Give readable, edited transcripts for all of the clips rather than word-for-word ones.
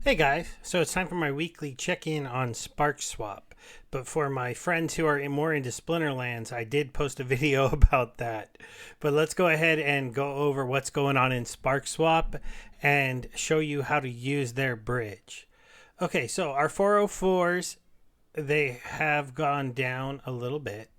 Hey guys, so it's time for my weekly check-in on Sparkswap. But for my friends who are more into Splinterlands, I did post a video about that. But let's go ahead and go over what's going on in Sparkswap and show you how to use their bridge. Okay, so our 404s, they have gone down a little bit.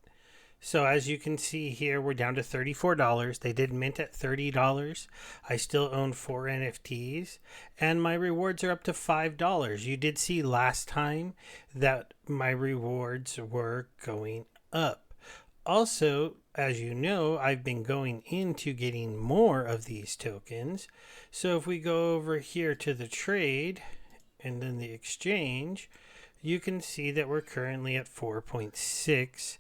So as you can see here, we're down to $34. They did mint at $30. I still own 4 NFTs, and my rewards are up to $5. You did see last time that my rewards were going up. Also, as you know, I've been going into getting more of these tokens. So if we go over here to the trade and then the exchange, you can see that we're currently at 4.6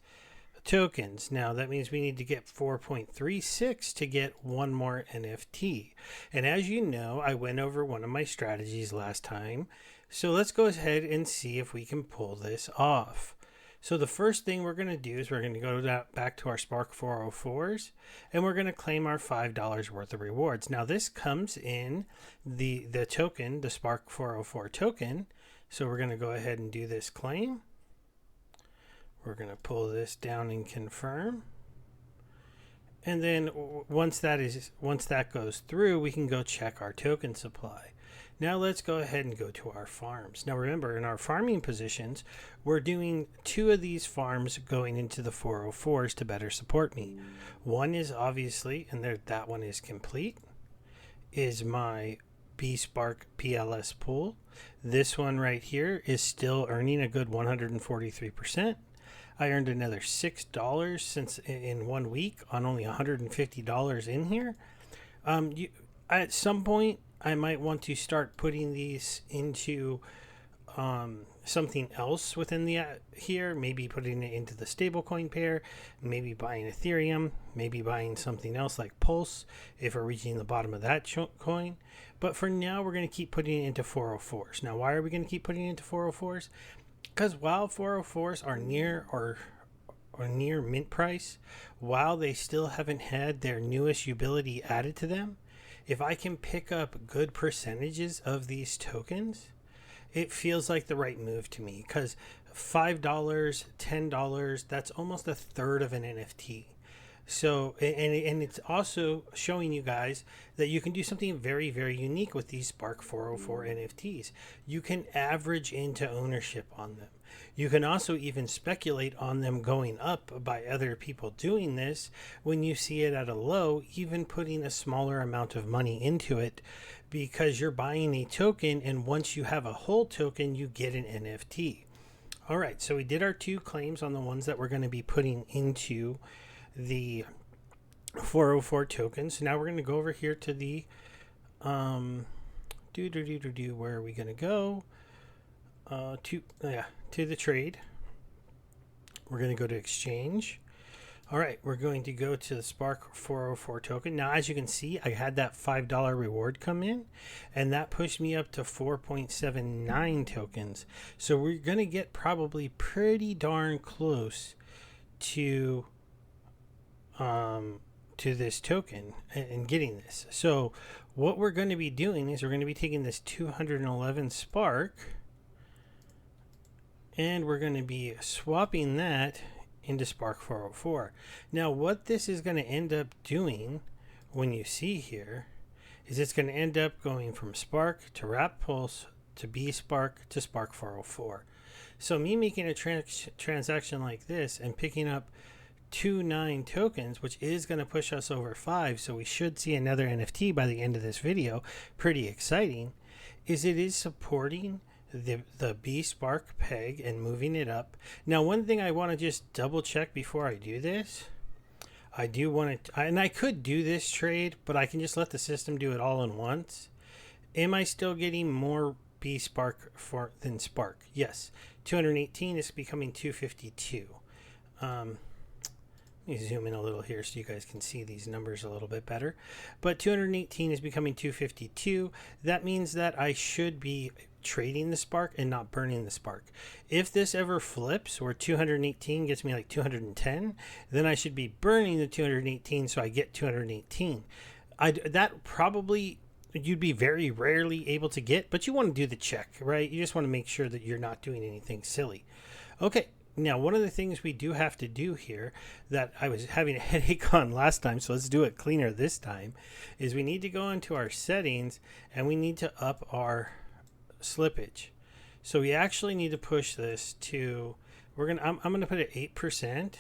tokens. Now that means we need to get 4.36 to get one more NFT. And as you know, I went over one of my strategies last time. So let's go ahead and see if we can pull this off. So the first thing we're going to do is we're going to go back to our Spark 404s and we're going to claim our $5 worth of rewards. Now this comes in the token, the Spark 404 token. So we're going to go ahead and do this claim. We're going to pull this down and confirm. And then once that goes through, we can go check our token supply. Now let's go ahead and go to our farms. Now remember, in our farming positions, we're doing 2 of these farms going into the 404s to better support me. One is obviously, and that one is complete, is my B-Spark PLS pool. This one right here is still earning a good 143%. I earned another $6 since in 1 week on only $150 in here. At some point, I might want to start putting these into something else within the here. Maybe putting it into the stablecoin pair. Maybe buying Ethereum. Maybe buying something else like Pulse if we're reaching the bottom of that coin. But for now, we're going to keep putting it into 404s. Now, why are we going to keep putting it into 404s? Because while 404s are near mint price, while they still haven't had their newest utility added to them, if I can pick up good percentages of these tokens, it feels like the right move to me. Because $5, $10, that's almost a third of an NFT. So, and it's also showing you guys that you can do something very, very unique with these Spark 404 NFTs. You can average into ownership on them. You can also even speculate on them going up by other people doing this when you see it at a low, even putting a smaller amount of money into it because you're buying a token, and once you have a whole token, you get an NFT. All right, so we did our 2 claims on the ones that we're going to be putting into the 404 tokens. So now we're going to go over here to the where are we going to go? To the trade. We're going to go to exchange. All right, we're going to go to the Spark 404 token. Now, as you can see, I had that $5 reward come in, and that pushed me up to 4.79 tokens. So we're going to get probably pretty darn close to this token and getting this. So what we're going to be doing is we're going to be taking this 211 Spark and we're going to be swapping that into Spark 404. Now what this is going to end up doing when you see here is it's going to end up going from Spark to Wrap Pulse to B-Spark to Spark 404. So me making a transaction like this and picking up 2.9 tokens, which is going to push us over 5, so we should see another NFT by the end of this video. Pretty exciting. Is it is supporting the B-Spark peg and moving it up. Now, one thing I want to just double check before I do this, I do want to, and I could do this trade, but I can just let the system do it all in once. Am I still getting more B-Spark than Spark? Yes. 218 is becoming 252. Let me zoom in a little here so you guys can see these numbers a little bit better. But 218 is becoming 252. That means that I should be trading the Spark and not burning the Spark. If this ever flips where 218 gets me like 210, then I should be burning the 218 so I get 218. That probably you'd be very rarely able to get, but you want to do the check, right? You just want to make sure that you're not doing anything silly. Okay, now one of the things we do have to do here that I was having a headache on last time, so let's do it cleaner this time, is we need to go into our settings and we need to up our slippage. So we actually need to push this to, I'm gonna put it 8%.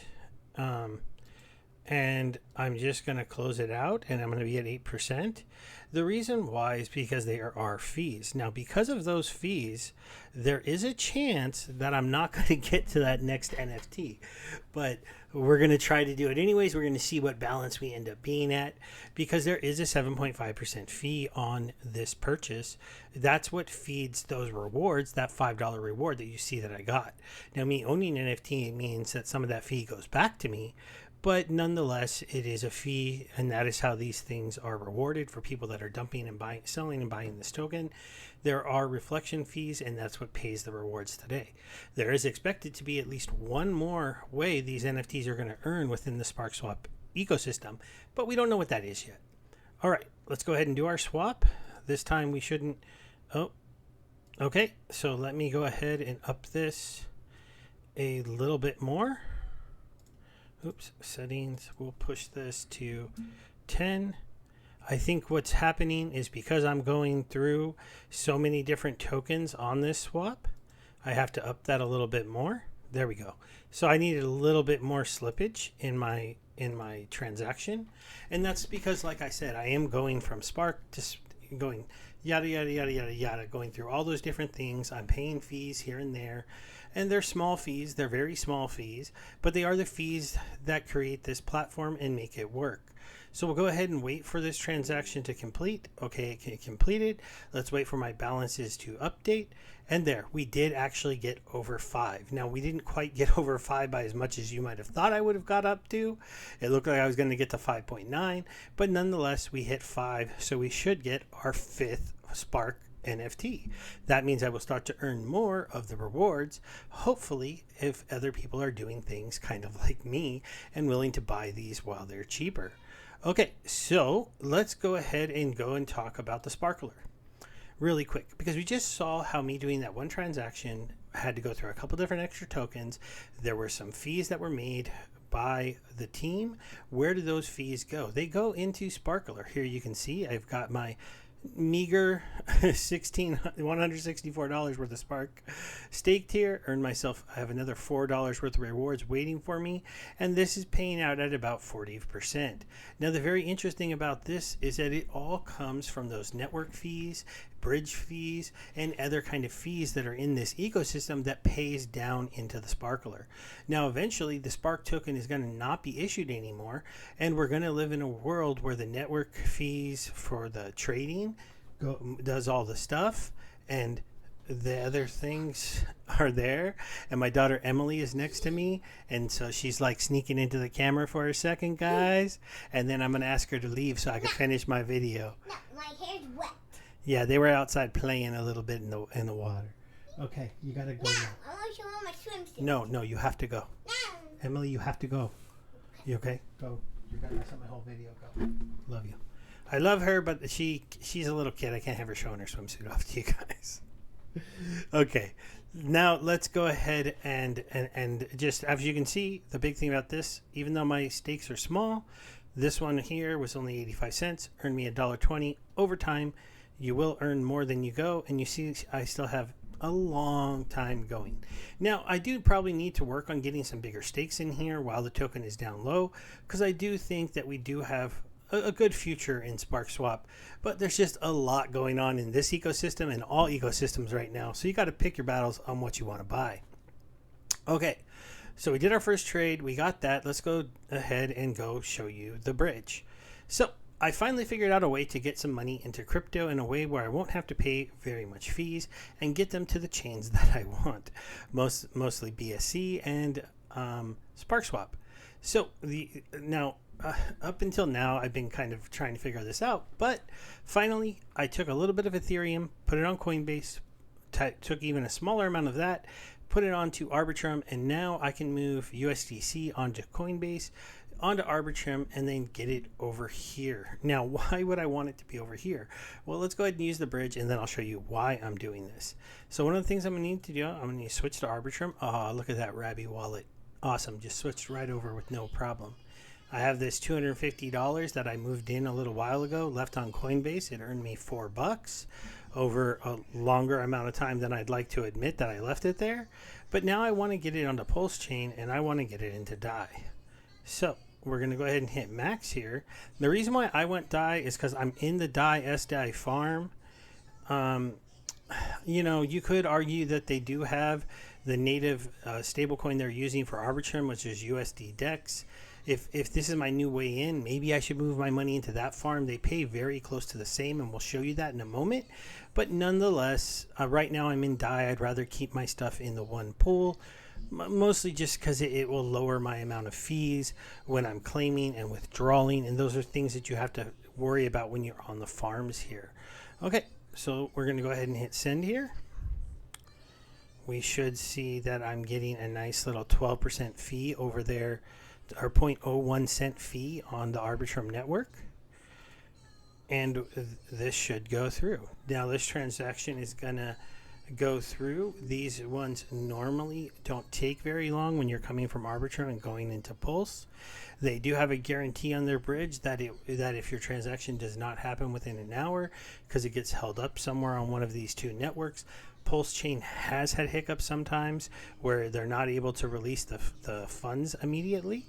And I'm just going to close it out and I'm going to be at 8%. The reason why is because there are fees. Now, because of those fees, there is a chance that I'm not going to get to that next NFT, but we're going to try to do it anyways. We're going to see what balance we end up being at because there is a 7.5% fee on this purchase. That's what feeds those rewards, that $5 reward that you see that I got. Now, me owning NFT means that some of that fee goes back to me, but nonetheless, it is a fee, and that is how these things are rewarded for people that are dumping and buying, selling and buying this token. There are reflection fees, and that's what pays the rewards today. There is expected to be at least one more way these NFTs are going to earn within the Sparkswap ecosystem, but we don't know what that is yet. All right, let's go ahead and do our swap. This time we shouldn't. Oh, okay. So let me go ahead and up this a little bit more. Oops, settings, we'll push this to 10. I think what's happening is because I'm going through so many different tokens on this swap, I have to up that a little bit more. There we go. So I needed a little bit more slippage in my transaction. And that's because, like I said, I am going from Spark to going yada, yada, yada, yada, yada, going through all those different things. I'm paying fees here and there. And they're small fees. They're very small fees, but they are the fees that create this platform and make it work. So we'll go ahead and wait for this transaction to complete. Okay, it completed. Let's wait for my balances to update. And there, we did actually get over 5. Now, we didn't quite get over 5 by as much as you might have thought I would have got up to. It looked like I was going to get to 5.9, but nonetheless, we hit 5. So we should get our 5th Spark NFT. That means I will start to earn more of the rewards, hopefully, if other people are doing things kind of like me and willing to buy these while they're cheaper. Okay, so let's go ahead and go and talk about the Sparkler really quick, because we just saw how me doing that one transaction had to go through a couple different extra tokens. There were some fees that were made by the team. Where do those fees go? They go into Sparkler. Here you can see I've got my meager $164 worth of Spark staked here. Earned myself, I have another $4 worth of rewards waiting for me, and this is paying out at about 40%. Now, the very interesting about this is that it all comes from those network fees, bridge fees, and other kind of fees that are in this ecosystem that pays down into the Sparkler. Now, eventually, the Spark token is going to not be issued anymore, and we're going to live in a world where the network fees for the trading does all the stuff, and the other things are there. And my daughter Emily is next to me, and so she's like sneaking into the camera for a second, guys, and then I'm going to ask her to leave so I can finish my video. No, my hair's wet. Yeah, they were outside playing a little bit in the water. Okay, you gotta go now. I want to show all my swimsuit. No, you have to go. No. Emily, you have to go. You okay? Go. You're gonna mess up my whole video. Go. Love you. I love her, but she's a little kid. I can't have her showing her swimsuit off to you guys. Okay, now let's go ahead and just, as you can see, the big thing about this, even though my stakes are small, this one here was only 85 cents, earned me $1.20 over time. You will earn more than you go, and you see I still have a long time going. Now, I do probably need to work on getting some bigger stakes in here while the token is down low, because I do think that we do have a good future in Sparkswap, but there's just a lot going on in this ecosystem and all ecosystems right now, so you got to pick your battles on what you want to buy. Okay, so we did our first trade. We got that. Let's go ahead and go show you the bridge. So I finally figured out a way to get some money into crypto in a way where I won't have to pay very much fees and get them to the chains that I want, mostly BSC and Sparkswap. So up until now, I've been kind of trying to figure this out, but finally I took a little bit of Ethereum, put it on Coinbase, took even a smaller amount of that, put it onto Arbitrum, and now I can move USDC onto Coinbase onto Arbitrum and then get it over here. Now, why would I want it to be over here? Well, let's go ahead and use the bridge, and then I'll show you why I'm doing this. So one of the things I'm going to need to do, I'm going to need to switch to Arbitrum. Oh, look at that Rabby wallet. Awesome. Just switched right over with no problem. I have this $250 that I moved in a little while ago, left on Coinbase. It earned me $4 over a longer amount of time than I'd like to admit that I left it there. But now I want to get it onto Pulse Chain, and I want to get it into DAI. So we're going to go ahead and hit max here. The reason why I went DAI is because I'm in the DAI SDAI farm. You know, you could argue that they do have the native stablecoin they're using for Arbitrum, which is USD DEX. If this is my new way in, maybe I should move my money into that farm. They pay very close to the same, and we'll show you that in a moment. But nonetheless, right now I'm in DAI. I'd rather keep my stuff in the one pool, mostly just because it will lower my amount of fees when I'm claiming and withdrawing, and those are things that you have to worry about when you're on the farms here. Okay, so we're going to go ahead and hit send here. We should see that I'm getting a nice little 12% fee over there, or 0.01 cent fee on the Arbitrum network. And this should go through. Now this transaction is gonna go through. These ones normally don't take very long when you're coming from Arbitrum and going into Pulse. They do have a guarantee on their bridge that if your transaction does not happen within an hour because it gets held up somewhere on one of these two networks. Pulse Chain has had hiccups sometimes where they're not able to release the funds immediately.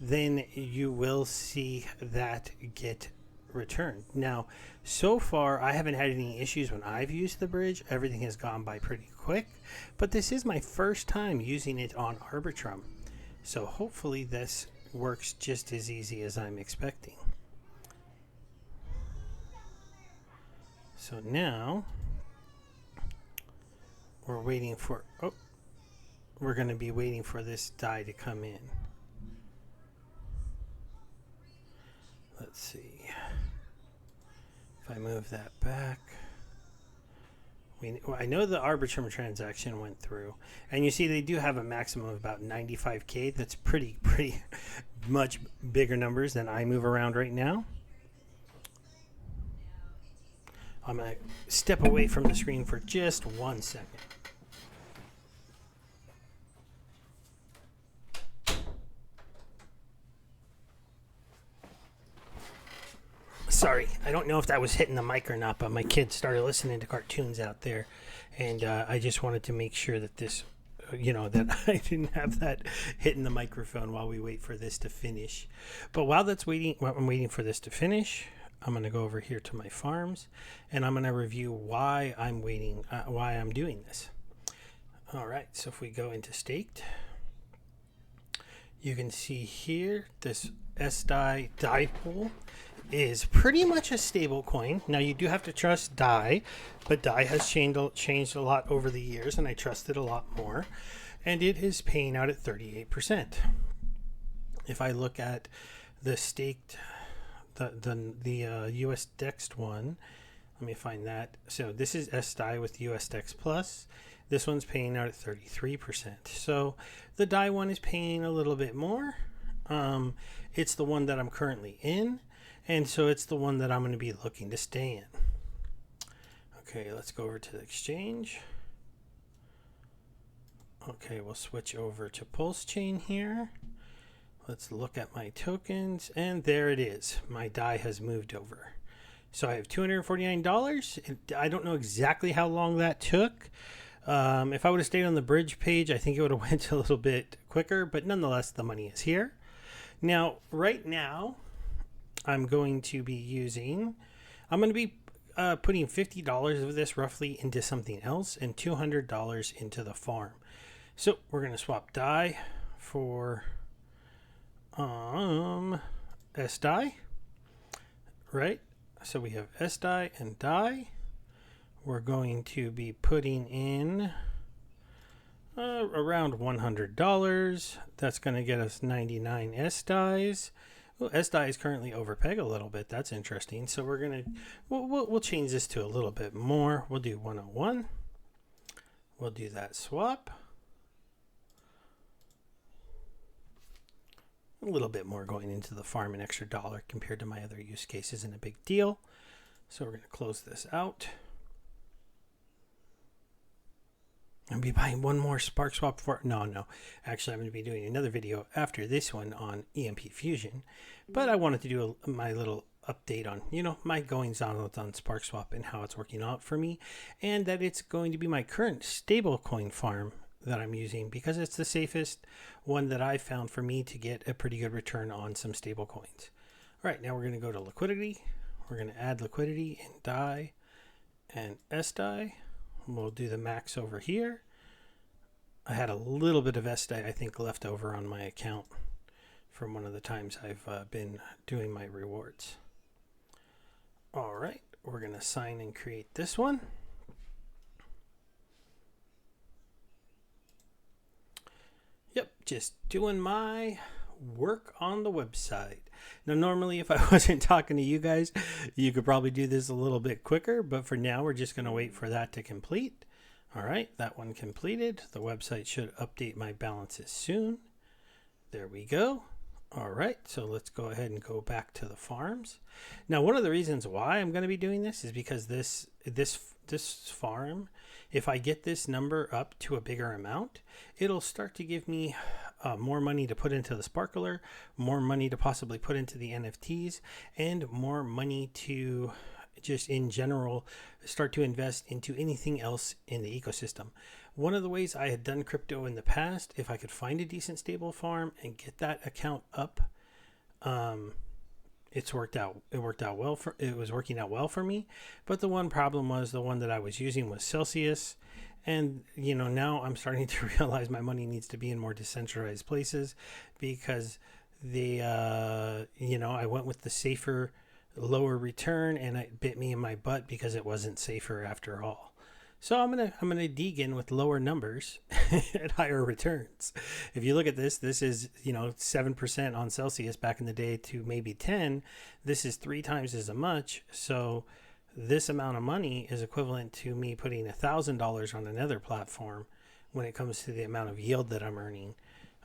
Then you will see that get returned. Now, so far, I haven't had any issues when I've used the bridge. Everything has gone by pretty quick, but this is my first time using it on Arbitrum. So hopefully this works just as easy as I'm expecting. So now we're waiting for, we're going to be waiting for this DAI to come in. Let's see if I move that back. I know the Arbitrum transaction went through, and you see they do have a maximum of about 95K. That's pretty much bigger numbers than I move around right now. I'm going to step away from the screen for just 1 second. Sorry, I don't know if that was hitting the mic or not, but my kids started listening to cartoons out there, and I just wanted to make sure that this, that I didn't have that hitting the microphone while we wait for this to finish. But while I'm waiting for this to finish, I'm going to go over here to my farms, and I'm going to review why I'm waiting, why I'm doing this. All right, so if we go into staked, you can see here this SDAI DAI pool is pretty much a stable coin. Now you do have to trust DAI, but DAI has changed a lot over the years, and I trust it a lot more, and it is paying out at 38%. If I look at the staked, the US DEX one, let me find that. So this is SDAI with US DEX Plus. This one's paying out at 33%. So the DAI one is paying a little bit more. It's the one that I'm currently in, and so it's the one that I'm going to be looking to stay in. Okay, let's go over to the exchange. Okay, we'll switch over to Pulse Chain here. Let's look at my tokens, and there it is. My DAI has moved over. So I have $249. I don't know exactly how long that took. If I would have stayed on the bridge page, I think it would have went a little bit quicker, but nonetheless, the money is here. Now, right now, I'm going to be putting $50 of this roughly into something else and $200 into the farm. So we're going to swap DAI for SDAI, right? So we have SDAI and DAI. We're going to be putting in around $100. That's going to get us 99 SDAIs. Well, SDAI is currently overpeg a little bit. That's interesting. So we're going to, we'll change this to a little bit more. We'll do 101. We'll do that swap. A little bit more going into the farm, an extra dollar compared to my other use case isn't a big deal. So we're going to close this out. I'll be buying one more Sparkswap for no. Actually, I'm going to be doing another video after this one on EMP Fusion, but I wanted to do my little update on my goings on Sparkswap and how it's working out for me, and that it's going to be my current stablecoin farm that I'm using because it's the safest one that I found for me to get a pretty good return on some stable coins. All right, now we're going to go to liquidity. We're going to add liquidity in DAI and SDAI. We'll do the max over here. I had a little bit of SDAI, I think, left over on my account from one of the times I've been doing my rewards. All right, we're going to sign and create this one. Yep, just doing my work on the website. Now, normally, if I wasn't talking to you guys, you could probably do this a little bit quicker, but for now, we're just going to wait for that to complete. All right, that one completed. The website should update my balances soon. There we go. All right, so let's go ahead and go back to the farms. Now, one of the reasons why I'm going to be doing this is because this farm, if I get this number up to a bigger amount, it'll start to give me more money to put into the Sparkler, more money to possibly put into the NFTs, and more money to just in general start to invest into anything else in the ecosystem. One of the ways I had done crypto in the past, if I could find a decent stable farm and get that account up, it was working out well for me. But the one problem was the one that I was using was Celsius. And, now I'm starting to realize my money needs to be in more decentralized places because I went with the safer, lower return, and it bit me in my butt because it wasn't safer after all. So I'm gonna dig in with lower numbers at higher returns. If you look at this is 7% on Celsius back in the day to maybe 10. This is 3 times as much. So this amount of money is equivalent to me putting $1,000 on another platform when it comes to the amount of yield that I'm earning,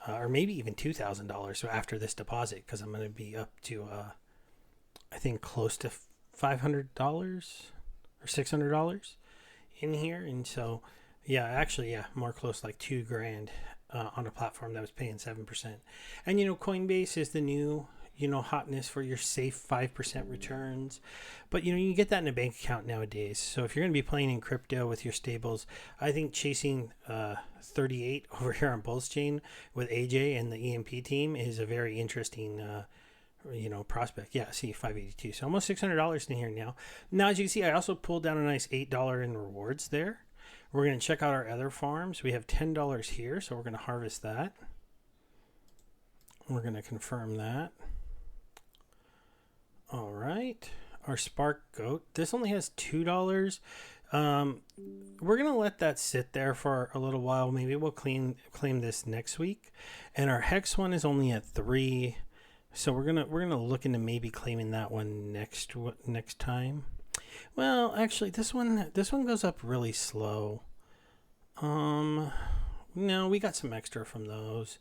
or maybe even $2,000 after this deposit, because I'm going to be up to I think close to $500 or $600 in here. And so more close, like $2,000 on a platform that was paying 7%. And Coinbase is the new hotness for your safe 5% returns, but you get that in a bank account nowadays. So if you're going to be playing in crypto with your stables, I think chasing 38 over here on Pulse Chain with AJ and the EMP team is a very interesting prospect. Yeah, see, 582. So almost $600 in here now. Now, as you can see, I also pulled down a nice $8 in rewards there. We're going to check out our other farms. We have $10 here, so we're going to harvest that. We're going to confirm that. All right. Our Spark Goat. This only has $2. We're going to let that sit there for a little while. Maybe we'll claim this next week. And our Hex one is only at 3. So we're gonna look into maybe claiming that one next time. Well, actually, this one goes up really slow. No, we got some extra from those.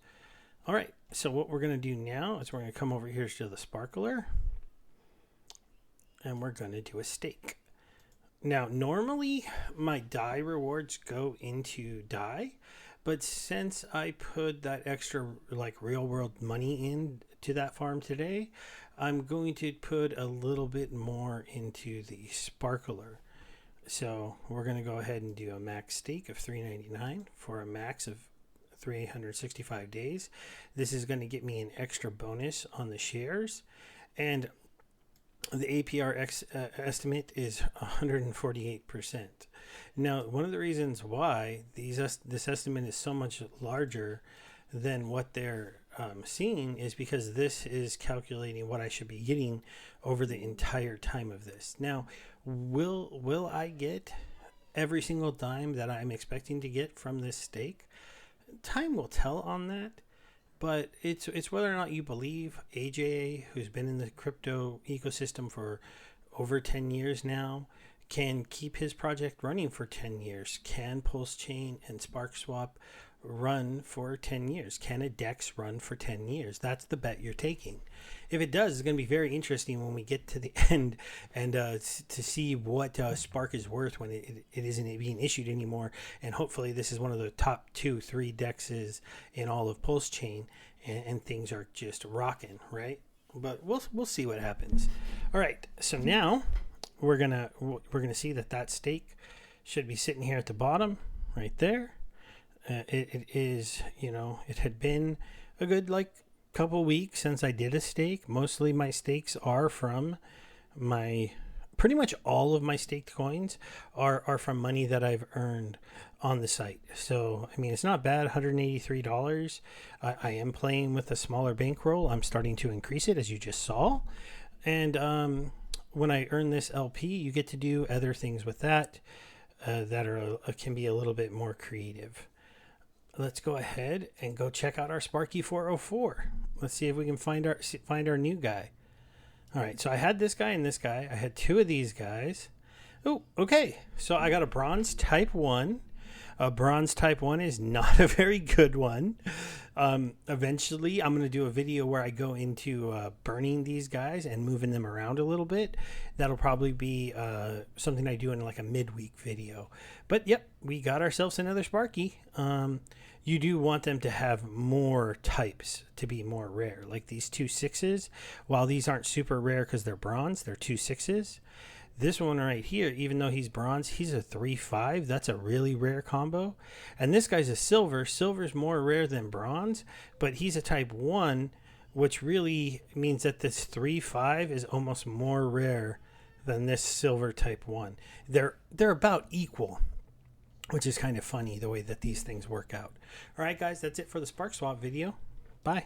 All right. So what we're gonna do now is we're gonna come over here to the Sparkler, and we're gonna do a stake. Now, normally my DAI rewards go into DAI, but since I put that extra real world money in to that farm today, I'm going to put a little bit more into the Sparkler. So we're going to go ahead and do a max stake of $3.99 for a max of 365 days. This is going to get me an extra bonus on the shares, and the APR estimate is 148%. Now, one of the reasons why this estimate is so much larger than what they're seeing is because this is calculating what I should be getting over the entire time of this. Now, will I get every single dime that I'm expecting to get from this stake? Time will tell on that. But it's whether or not you believe AJ, who's been in the crypto ecosystem for over 10 years now, can keep his project running for 10 years. Can Pulse Chain and Sparkswap run for 10 years? Can a DEX run for 10 years? That's the bet you're taking. If it does, it's going to be very interesting when we get to the end and to see what Spark is worth when it isn't being issued anymore. And hopefully this is one of the top 2-3 DEXs in all of Pulse Chain, and things are just rocking, right? But we'll see what happens. All right, so now we're gonna see that stake should be sitting here at the bottom, right there. It is, it had been a good couple weeks since I did a stake. Mostly my stakes are from pretty much all of my staked coins are from money that I've earned on the site. So, I mean, it's not bad, $183. I am playing with a smaller bankroll. I'm starting to increase it, as you just saw. And when I earn this LP, you get to do other things with that can be a little bit more creative. Let's go ahead and go check out our Sparky 404. Let's see if we can find our new guy. All right, so I had this guy and this guy. I had two of these guys. Oh, okay. So I got a bronze type 1. A bronze type 1 is not a very good one. Eventually, I'm going to do a video where I go into burning these guys and moving them around a little bit. That'll probably be something I do in like a midweek video. But yep, we got ourselves another Sparky. You do want them to have more types to be more rare. Like these 2 6s, while these aren't super rare because they're bronze, they're 2 6s. This one right here, even though he's bronze, he's a 3-5. That's a really rare combo. And this guy's a silver. Silver's more rare than bronze, but he's a type 1, which really means that this 3-5 is almost more rare than this silver type 1. They're about equal, which is kind of funny the way that these things work out. All right, guys, that's it for the Sparkswap video. Bye.